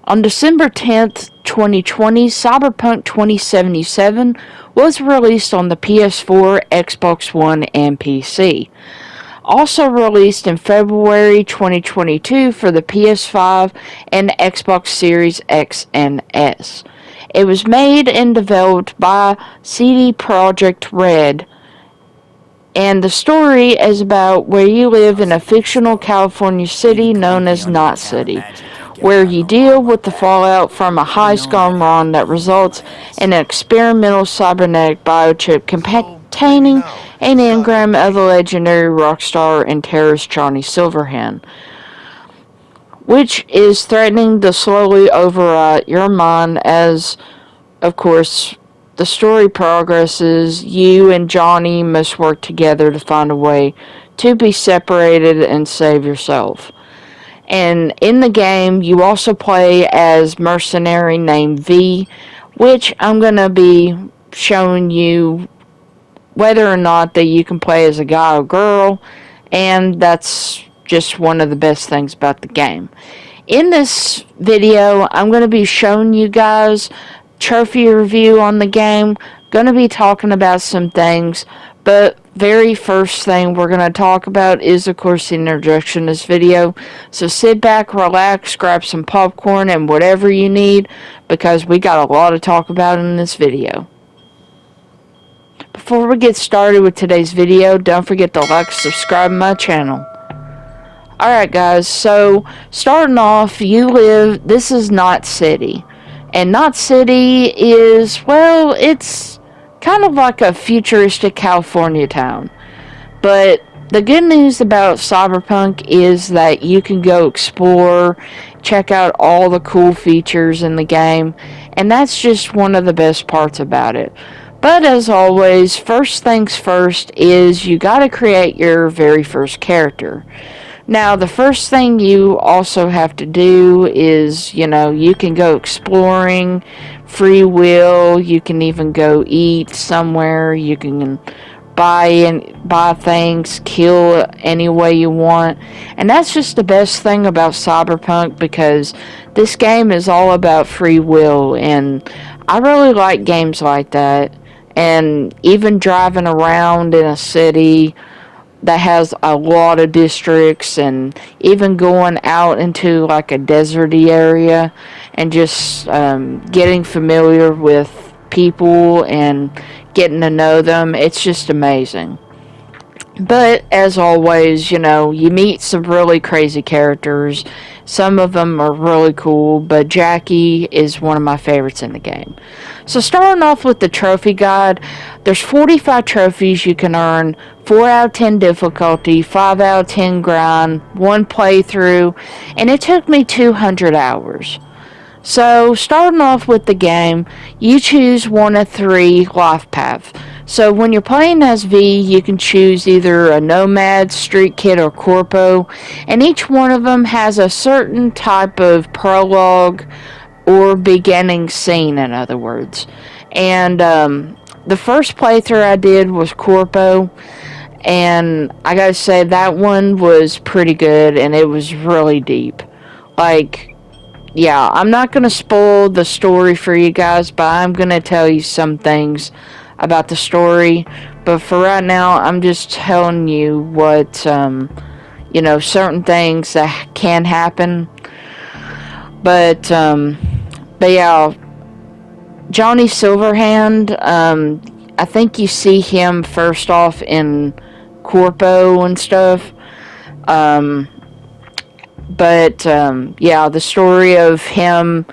On December 10th, 2020, Cyberpunk 2077 was released on the PS4, Xbox One, and PC. Also released in February 2022 for the PS5 and Xbox Series X and S. It was made and developed by CD Projekt Red, and the story is about where you live in a fictional California city known as Knot City, where you deal with the fallout from a heist gone wrong that results in an experimental cybernetic biochip containing an engram of the legendary rock star and terrorist Johnny Silverhand, which is threatening to slowly overwrite your mind as, of course, the story progresses. You and Johnny must work together to find a way to be separated and save yourself. And in the game, you also play as mercenary named V, which I'm going to be showing you whether or not that you can play as a guy or girl, and that's just one of the best things about the game. In this video, I'm going to be showing you guys trophy review on the game, going to be talking about some things, but very first thing we're going to talk about is, of course, the introduction to this video. So sit back, relax, grab some popcorn and whatever you need, because we got a lot to talk about in this video. Before we get started with today's video, don't forget to like and subscribe to my channel. Alright guys, so starting off, this is Knot City. And Knot City is, well, it's kind of like a futuristic California town. But the good news about Cyberpunk is that you can go explore, check out all the cool features in the game, and that's just one of the best parts about it. But as always, first things first is you gotta create your very first character. Now, the first thing you also have to do is, you can go exploring, free will, you can even go eat somewhere, you can buy things, kill any way you want. And that's just the best thing about Cyberpunk, because this game is all about free will, and I really like games like that. And even driving around in a city that has a lot of districts, and even going out into like a deserty area and just getting familiar with people and getting to know them, it's just amazing. But as always, you meet some really crazy characters. Some of them are really cool, but Jackie is one of my favorites in the game. So starting off with the trophy guide, there's 45 trophies you can earn, 4 out of 10 difficulty, 5 out of 10 grind, 1 playthrough, and it took me 200 hours. So starting off with the game, you choose one of 3 life paths. So when you're playing as V, you can choose either a Nomad, Street Kid, or Corpo, and each one of them has a certain type of prologue or beginning scene, in other words. And the first playthrough I did was Corpo, and I gotta say that one was pretty good, and it was really deep. Yeah, I'm not gonna spoil the story for you guys, but I'm gonna tell you some things about the story. But for right now, I'm just telling you what, certain things that can happen. But yeah, Johnny Silverhand, I think you see him first off in Corpo and stuff. Yeah, the story of him,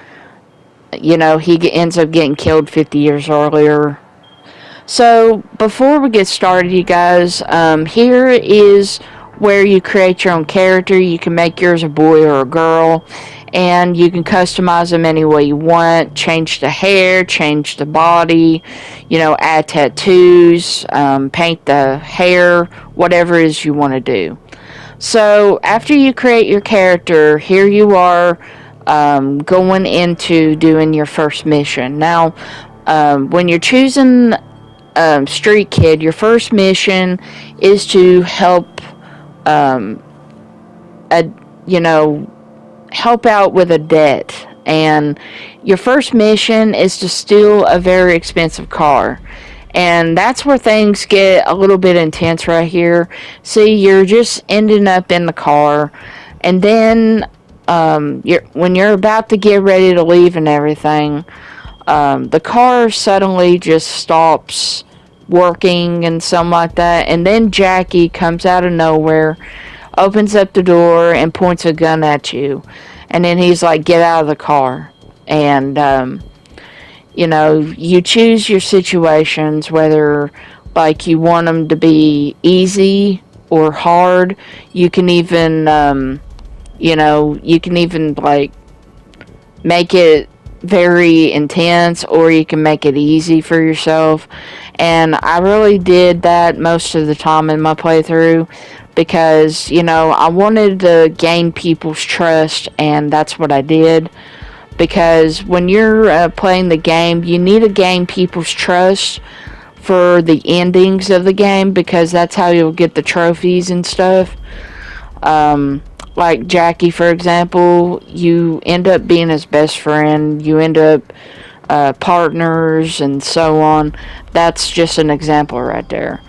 he ends up getting killed 50 years earlier. So, before we get started, you guys, here is where you create your own character. You can make yours a boy or a girl, and you can customize them any way you want. Change the hair, change the body, add tattoos, paint the hair, whatever it is you want to do. So, after you create your character, here you are going into doing your first mission. Now, when you're choosing Street Kid, your first mission is to help help out with a debt And your first mission is to steal a very expensive car. And that's where things get a little bit intense right here. See, you're just ending up in the car, and then when you're about to get ready to leave and everything, the car suddenly just stops working and something like that. And then Jackie comes out of nowhere, opens up the door, and points a gun at you. And then he's like, get out of the car. And, you choose your situations, whether like you want them to be easy or hard. You can even, like make it very intense, or you can make it easy for yourself. And I really did that most of the time in my playthrough, because I wanted to gain people's trust, and that's what I did. Because when you're playing the game, you need to gain people's trust for the endings of the game, because that's how you'll get the trophies and stuff. Like Jackie, for example, you end up being his best friend, you end up partners, and so on. That's just an example right there.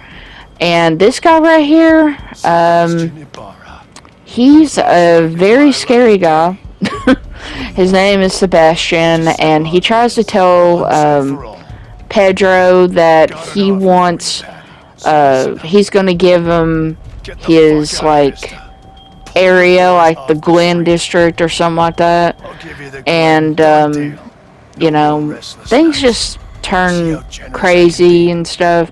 And this guy right here, he's a very scary guy. His name is Sebastian, and he tries to tell Pedro that he wants, he's going to give him his, like, area, like the Glen district or something like that. And, things just turn crazy and stuff.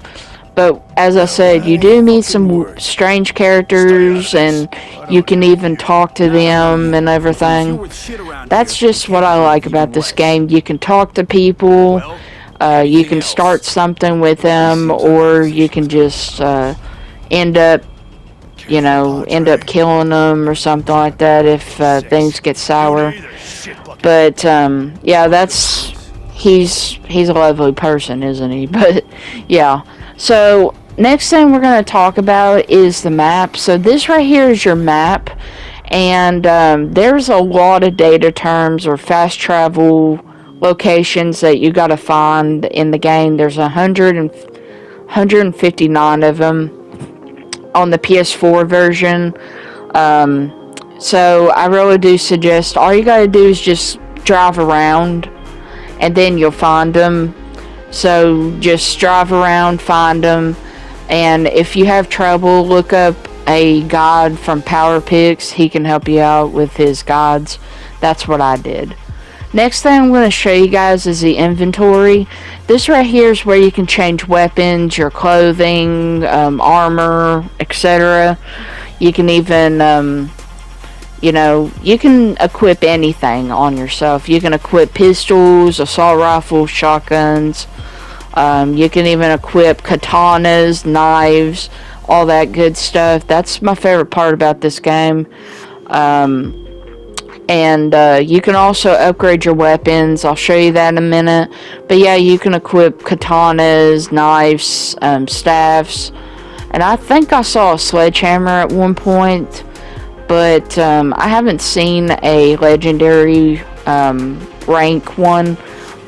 But as I said, you do meet some strange characters, and you can even talk to them and everything. That's just what I like about this game. You can talk to people, you can start something with them, or you can just end up killing them or something like that if things get sour. But yeah, he's a lovely person, isn't he? But yeah. So, next thing we're going to talk about is the map. So, this right here is your map, and there's a lot of data terms or fast travel locations that you got to find in the game. There's 159 of them on the PS4 version. So, I really do suggest all you got to do is just drive around, and then you'll find them. So just drive around, find them, and if you have trouble, look up a guide from PowerPix. He can help you out with his guides. That's what I did. Next thing I'm going to show you guys is the inventory. This right here is where you can change weapons, your clothing, armor, etc. You can even, you can equip anything on yourself. You can equip pistols, assault rifles, shotguns. You can even equip katanas, knives, all that good stuff. That's my favorite part about this game. And you can also upgrade your weapons. I'll show you that in a minute. But yeah, you can equip katanas, knives, staffs. And I think I saw a sledgehammer at one point. But I haven't seen a legendary rank one.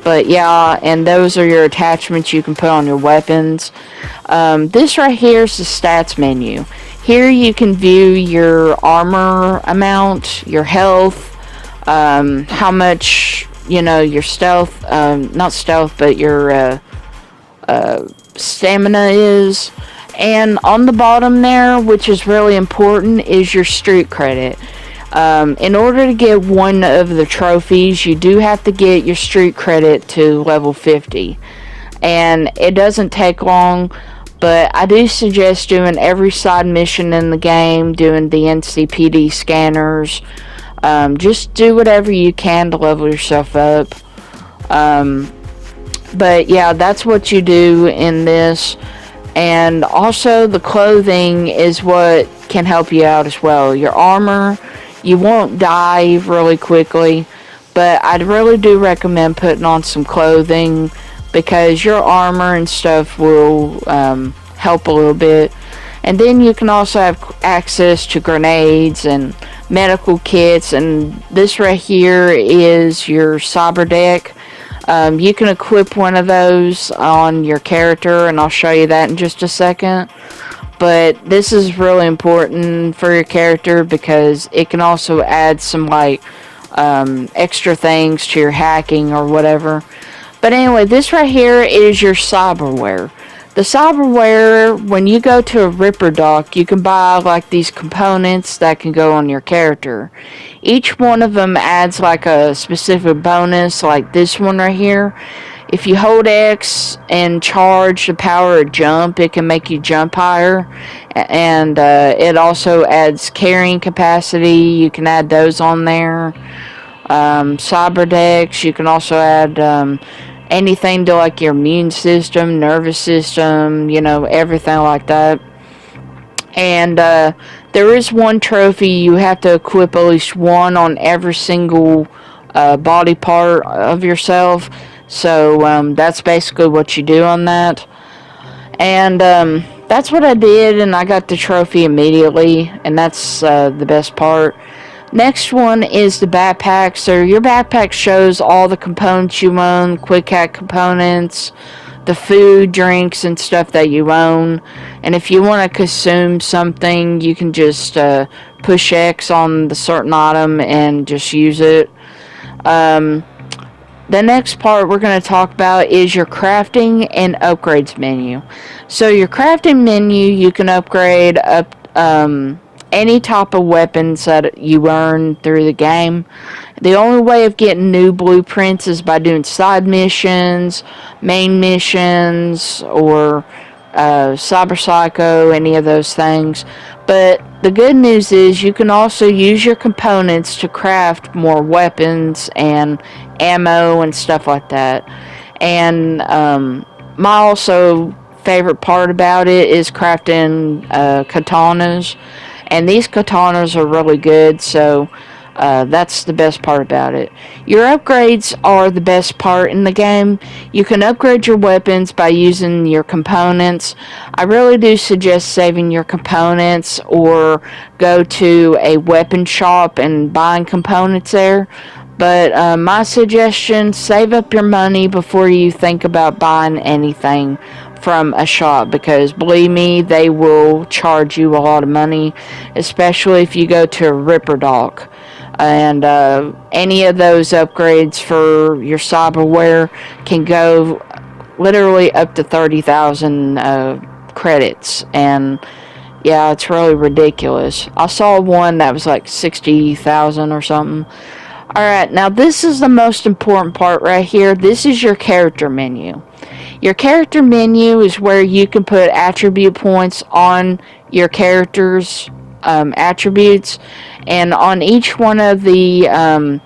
But yeah, and those are your attachments you can put on your weapons. This right here is the stats menu. Here you can view your armor amount, your health, how much, your stealth, not stealth, but your stamina is. And on the bottom there, which is really important, is your street credit. In order to get one of the trophies, you do have to get your street credit to level 50. And it doesn't take long, but I do suggest doing every side mission in the game, doing the NCPD scanners. Just do whatever you can to level yourself up. But yeah, that's what you do in this. And also the clothing is what can help you out as well. Your armor, you won't die really quickly, but I really do recommend putting on some clothing, because your armor and stuff will help a little bit. And then you can also have access to grenades and medical kits, and this right here is your cyber deck. You can equip one of those on your character, and I'll show you that in just a second. But this is really important for your character because it can also add some like extra things to your hacking or whatever. But anyway, this right here is your cyberware. The cyberware, when you go to a Ripper dock, you can buy like these components that can go on your character. Each one of them adds like a specific bonus, like this one right here. If you hold X and charge the power of jump, it can make you jump higher. And it also adds carrying capacity. You can add those on there. Cyber decks, you can also add anything to like your immune system, nervous system, everything like that. And there is one trophy you have to equip at least one on every single body part of yourself. So that's basically what you do on that. And that's what I did, and I got the trophy immediately, and that's the best part. Next one is the backpack. So your backpack shows all the components you own, quick hack components, the food, drinks, and stuff that you own. And if you want to consume something, you can just push X on the certain item and just use it. The next part we're going to talk about is your crafting and upgrades menu. So your crafting menu, you can upgrade up any type of weapons that you earn through the game. The only way of getting new blueprints is by doing side missions, main missions, or Cyber Psycho, any of those things. But the good news is you can also use your components to craft more weapons and ammo and stuff like that. And my also favorite part about it is crafting katanas. And these katanas are really good, so that's the best part about it. Your upgrades are the best part in the game. You can upgrade your weapons by using your components. I really do suggest saving your components or go to a weapon shop and buying components there. But my suggestion, save up your money before you think about buying anything from a shop, because believe me, they will charge you a lot of money, especially if you go to a Ripper dock. And any of those upgrades for your cyberware can go literally up to 30,000 credits. And yeah, it's really ridiculous. I saw one that was like 60,000 or something. Alright, now this is the most important part right here. This is your character menu. Your character menu is where you can put attribute points on your character's attributes, and on each one of the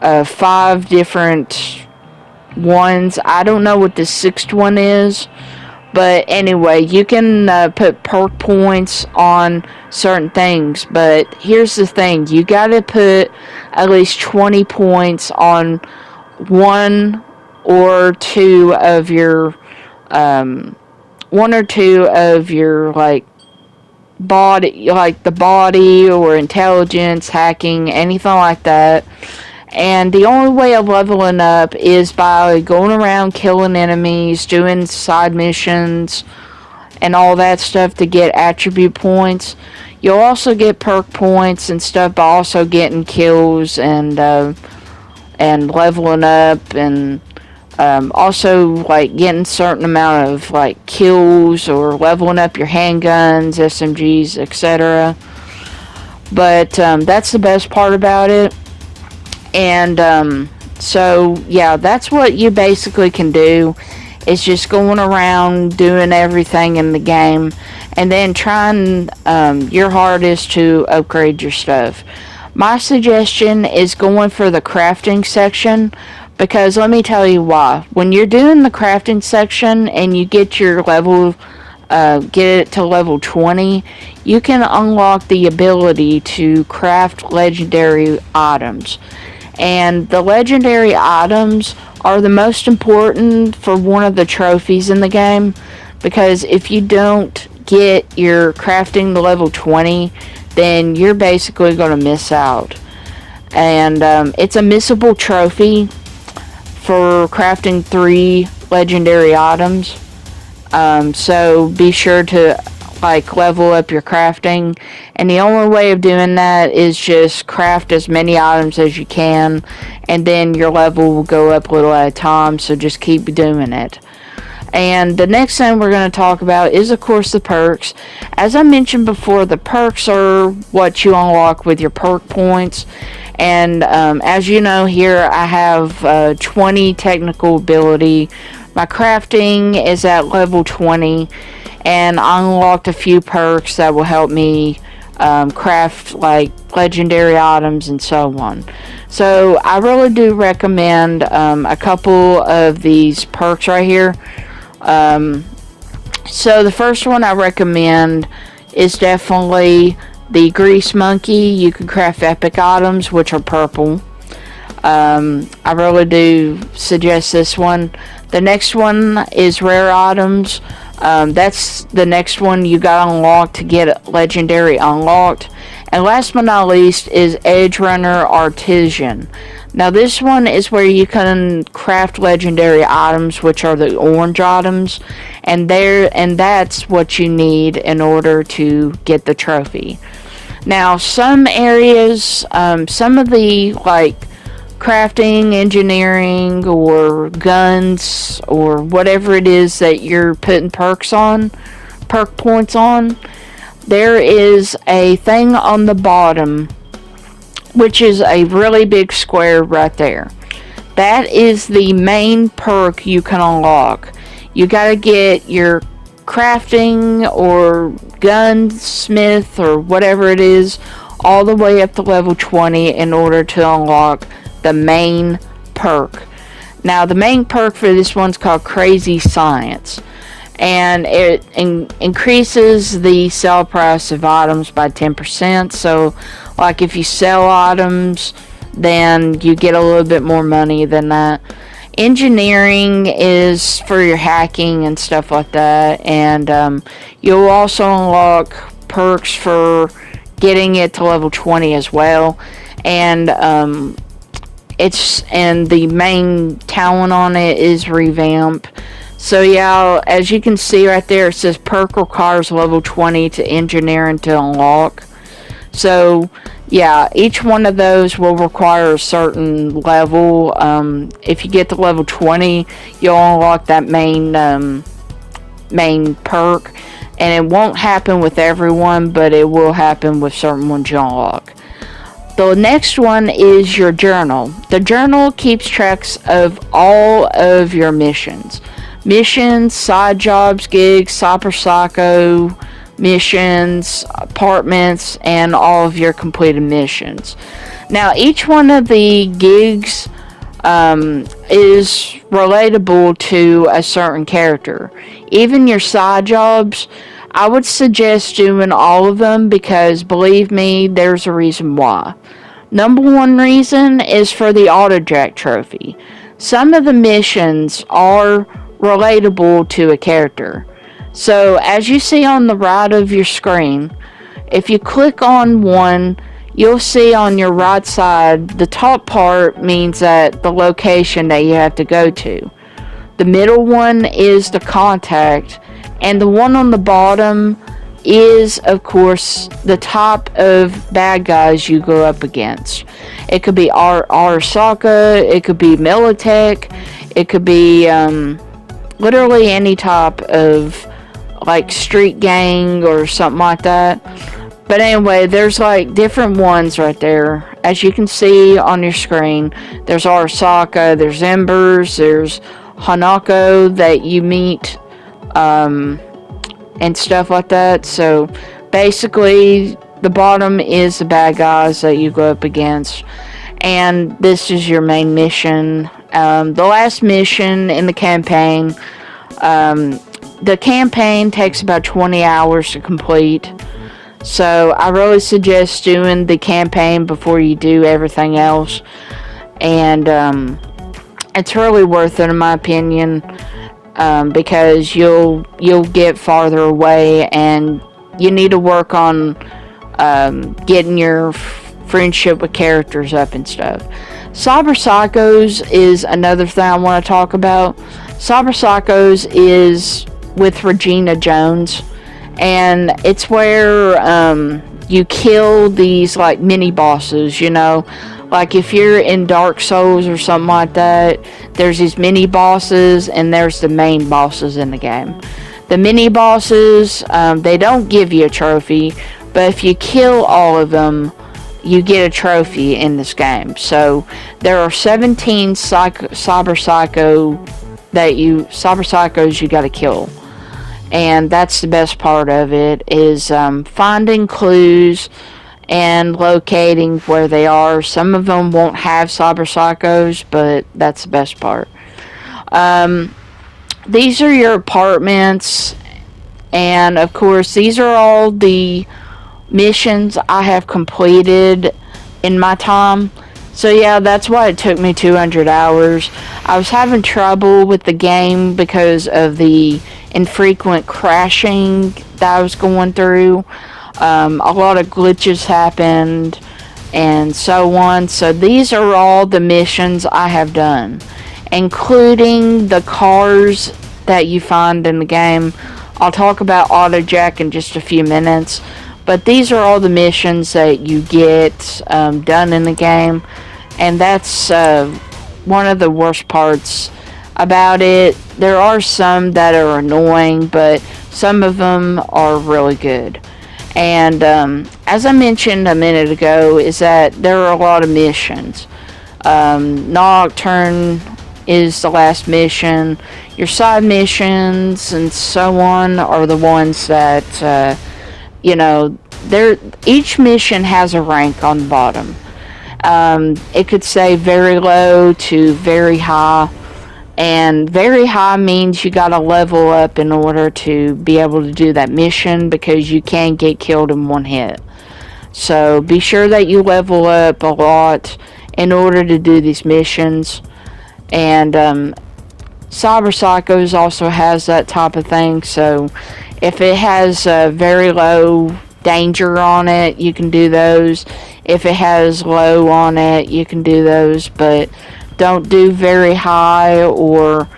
5 different ones. I don't know what the 6th one is, but anyway, you can put perk points on certain things. But here's the thing, you gotta put at least 20 points on one or two of your like body, like the body or intelligence, hacking, anything like that. And the only way of leveling up is by going around killing enemies, doing side missions, and all that stuff to get attribute points. You'll also get perk points and stuff by also getting kills and leveling up, and also like getting certain amount of like kills or leveling up your handguns, SMGs, etc. But that's the best part about it. And so yeah, that's what you basically can do. It's just going around doing everything in the game, and then trying your hardest to upgrade your stuff. My suggestion is going for the crafting section, because let me tell you why. When you're doing the crafting section and you get your level, get it to level 20, you can unlock the ability to craft legendary items. And the legendary items are the most important for one of the trophies in the game, because if you don't get your crafting to level 20, then you're basically going to miss out. And it's a missable trophy for crafting 3 legendary items. So be sure to level up your crafting, and the only way of doing that is just craft as many items as you can, and then your level will go up little at a time, so just keep doing it. And the next thing we're going to talk about is, of course, the perks. As I mentioned before, the perks are what you unlock with your perk points. And as you know, here I have 20 technical ability. My crafting is at level 20, and I unlocked a few perks that will help me craft legendary items and so on. So I really do recommend a couple of these perks right here. So the first one I recommend is definitely the Grease Monkey. You can craft epic items, which are purple. I really do suggest this one. The next one is rare items. That's the next one you got unlocked to get legendary unlocked. And last but not least is Edge Runner Artisan. Now this one is where you can craft legendary items, which are the orange items, and that's what you need in order to get the trophy. Now some areas, some of the crafting, engineering, or guns, or whatever it is that you're putting perk points on, there is a thing on the bottom, which is a really big square right there. That is the main perk you can unlock. You gotta get your crafting or gunsmith or whatever it is all the way up to level 20 in order to unlock the main perk. Now the main perk for this one's called Crazy Science, and it increases the sell price of items by 10%. So if you sell items, then you get a little bit more money than that. Engineering is for your hacking and stuff like that, and you'll also unlock perks for getting it to level 20 as well. And the main talent on it is revamp. So yeah, as you can see right there, it says perk requires level 20 to engineering to unlock. So yeah, each one of those will require a certain level. If you get to level 20, you'll unlock that main perk, and it won't happen with everyone, but it will happen with certain ones you unlock. The next one is your journal. The journal keeps tracks of all of your missions, side jobs, gigs, psycho missions, apartments, and all of your completed missions. Now, each one of the gigs is relatable to a certain character. Even your side jobs, I would suggest doing all of them, because believe me, there's a reason why. Number one reason is for the auto jack trophy. Some of the missions are relatable to a character. So as you see on the right of your screen, if you click on one, you'll see on your right side, the top part means that the location that you have to go to. The middle one is the contact, and the one on the bottom is, of course, the type of bad guys you go up against. It could be Arasaka, it could be Militech, it could be literally any type of street gang or something like that. But anyway, there's different ones right there. As you can see on your screen, there's Arasaka, there's Embers, there's Hanako that you meet, and stuff like that. So basically, the bottom is the bad guys that you go up against, and this is your main mission. The last mission in the campaign, the campaign takes about 20 hours to complete. So I really suggest doing the campaign before you do everything else, and it's really worth it in my opinion. because you'll get farther away, and you need to work on getting your friendship with characters up and stuff. Cyber Psychos is another thing I want to talk about. Cyber Psychos is with Regina Jones, and it's where you kill these like mini bosses, you know. Like if you're in Dark Souls or something like that, there's these mini bosses and there's the main bosses in the game. The mini bosses, they don't give you a trophy, but if you kill all of them, you get a trophy in this game. So there are 17 cyber psychos you gotta kill. And that's the best part of it, is finding clues and locating where they are. Some of them won't have cyber psychos, but that's the best part. These are your apartments, and of course these are all the missions I have completed in my time. So yeah, that's why it took me 200 hours. I was having trouble with the game because of the infrequent crashing that I was going through. A lot of glitches happened and so on. So these are all the missions I have done, including the cars that you find in the game. I'll talk about Auto Jack in just a few minutes, but these are all the missions that you get done in the game, and that's one of the worst parts about it. There are some that are annoying, but some of them are really good. And as I mentioned a minute ago, is that there are a lot of missions. Nocturne is the last mission. Your side missions and so on are the ones that, each mission has a rank on the bottom. It could say very low to very high. And very high means you gotta level up in order to be able to do that mission, because you can get killed in one hit. So be sure that you level up a lot in order to do these missions. And Cyber Psychos also has that type of thing. So if it has very low danger on it, you can do those. If it has low on it, you can do those. But don't do very high, or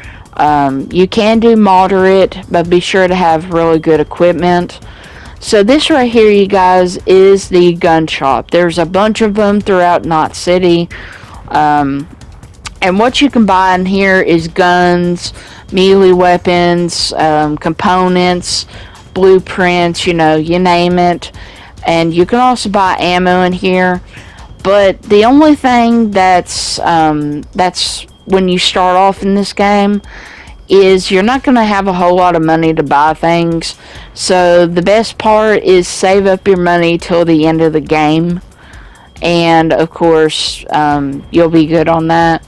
you can do moderate, but be sure to have really good equipment. So this right here, you guys, is the gun shop. There's a bunch of them throughout Knot City. And what you can buy in here is guns, melee weapons, components, blueprints, you name it. And you can also buy ammo in here. But the only thing that's when you start off in this game is you're not going to have a whole lot of money to buy things. So the best part is save up your money till the end of the game. And of course, you'll be good on that.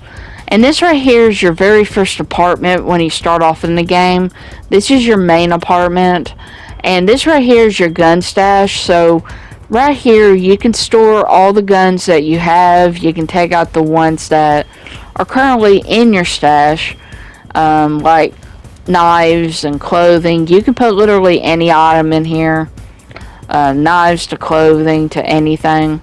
And this right here is your very first apartment when you start off in the game. This is your main apartment. And this right here is your gun stash. So right here, you can store all the guns that you have. You can take out the ones that are currently in your stash, like knives and clothing. You can put literally any item in here, knives to clothing to anything.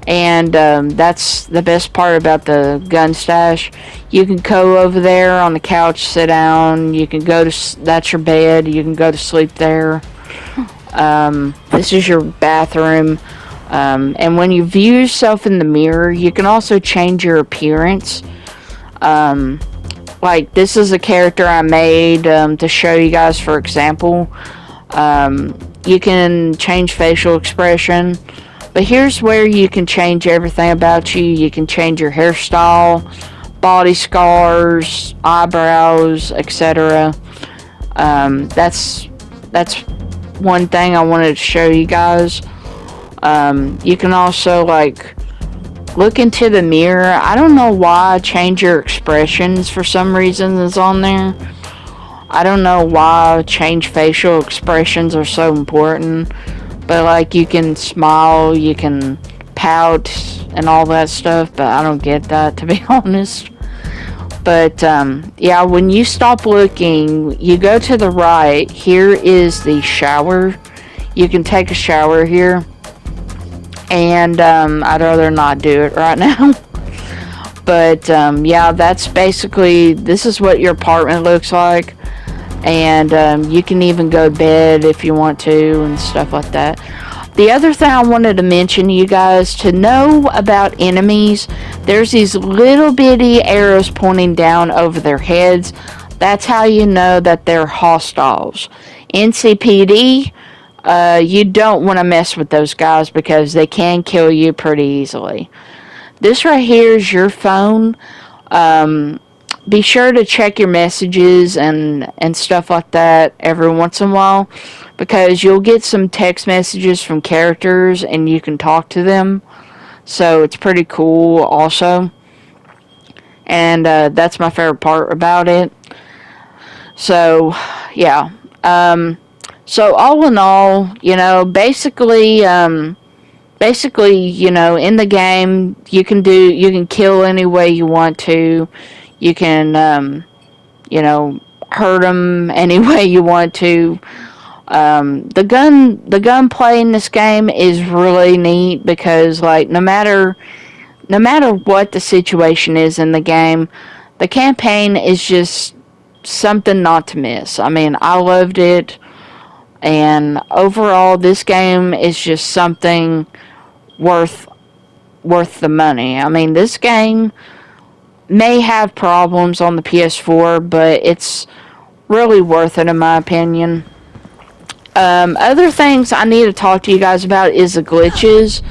And that's the best part about the gun stash. You can go over there on the couch, sit down. You can that's your bed. You can go to sleep there. This is your bathroom. And when you view yourself in the mirror, you can also change your appearance. Like this is a character I made to show you guys, for example. You can change facial expression. But here's where you can change everything about you. You can change your hairstyle, body scars, eyebrows, etc. That's one thing I wanted to show you guys. You can also look into the mirror. I don't know why change your expressions for some reason is on there. I don't know why change facial expressions are so important. But you can smile, you can pout and all that stuff, but I don't get that, to be honest. But yeah, when you stop looking, you go to the right. Here is the shower. You can take a shower here. And I'd rather not do it right now. But yeah, that's basically, this is what your apartment looks like. And you can even go to bed if you want to and stuff like that. The other thing I wanted to mention to you guys, to know about enemies, there's these little bitty arrows pointing down over their heads. That's how you know that they're hostiles. NCPD, you don't want to mess with those guys because they can kill you pretty easily. This right here is your phone. Be sure to check your messages and stuff like that every once in a while, because you'll get some text messages from characters and you can talk to them. So it's pretty cool also. And that's my favorite part about it. So, yeah. So all in all, basically, in the game, you can kill any way you want to. You can, hurt them any way you want to. The gunplay in this game is really neat because, like, no matter what the situation is in the game, the campaign is just something not to miss. I mean, I loved it, and overall, this game is just something worth the money. I mean, this game may have problems on the PS4, but it's really worth it in my opinion. Other things I need to talk to you guys about is the glitches.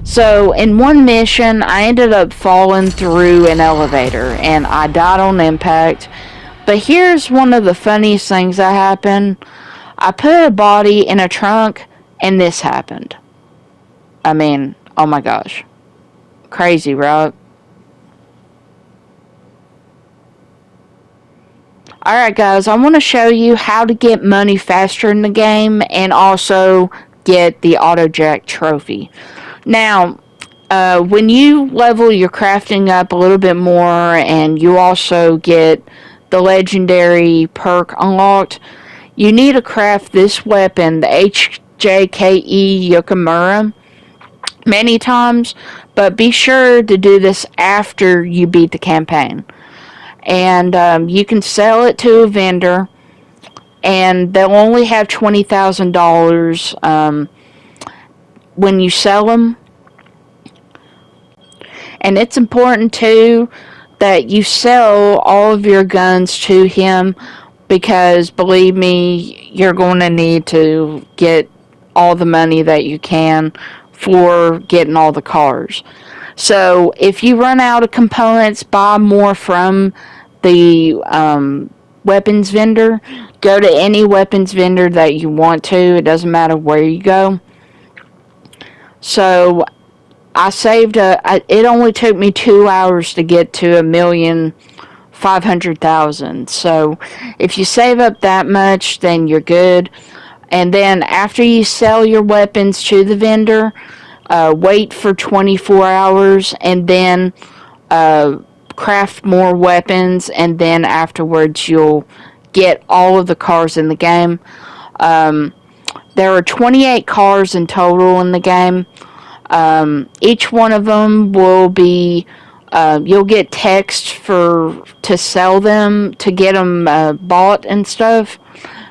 So in one mission, I ended up falling through an elevator and I died on impact. But here's one of the funniest things that happened. I put a body in a trunk and this happened. I mean, oh my gosh. Crazy, right? Alright guys, I want to show you how to get money faster in the game and also get the auto jack trophy. Now, when you level your crafting up a little bit more and you also get the legendary perk unlocked, you need to craft this weapon, the HJKE Yokomura, many times, but be sure to do this after you beat the campaign. And you can sell it to a vendor, and they'll only have $20,000 when you sell them. And it's important too that you sell all of your guns to him, because believe me, you're going to need to get all the money that you can for getting all the cars. So if you run out of components, buy more from the weapons vendor. Go to any weapons vendor that you want to. It doesn't matter where you go. So I saved it only took me 2 hours to get to 1,500,000. So if you save up that much, then you're good. And then after you sell your weapons to the vendor, wait for 24 hours and then craft more weapons, and then afterwards you'll get all of the cars in the game. There are 28 cars in total in the game. Each one of them will be, you'll get text to sell them, to get them bought and stuff.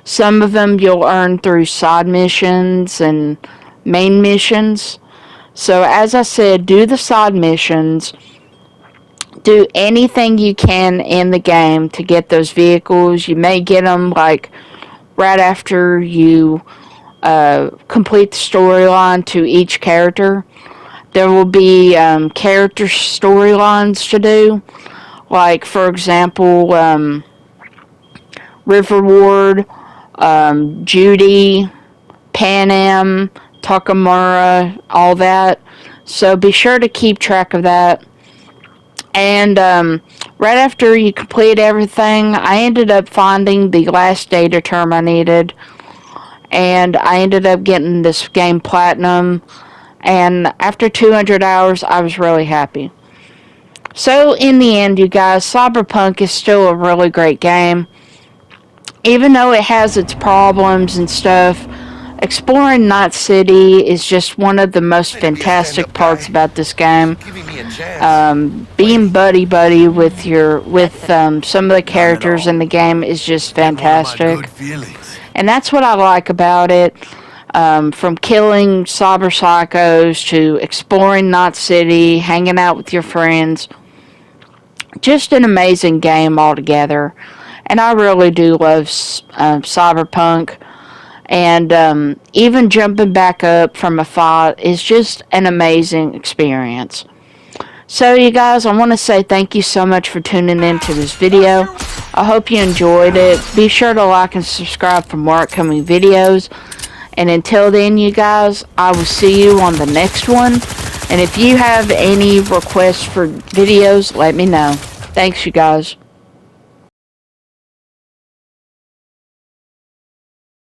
Some of them you'll earn through side missions and main missions. So as I said, do the side missions. Do anything you can in the game to get those vehicles. You may get them like right after you complete the storyline to each character. There will be character storylines to do. Like, for example, River Ward, Judy, Pan Am, Takamura, all that. So be sure to keep track of that. And right after you complete everything, I ended up finding the last data term I needed. And I ended up getting this game platinum. And after 200 hours, I was really happy. So, in the end, you guys, Cyberpunk is still a really great game. Even though it has its problems and stuff, exploring Night City is just one of the most fantastic parts about this game. Being buddy with some of the characters in the game is just fantastic, and that's what I like about it. From killing cyber psychos to exploring Night City, hanging out with your friends, just an amazing game altogether. And I really do love Cyberpunk. And even jumping back up from a fight is just an amazing experience. So, you guys, I want to say thank you so much for tuning in to this video. I hope you enjoyed it. Be sure to like and subscribe for more upcoming videos. And until then, you guys, I will see you on the next one. And if you have any requests for videos, let me know. Thanks, you guys.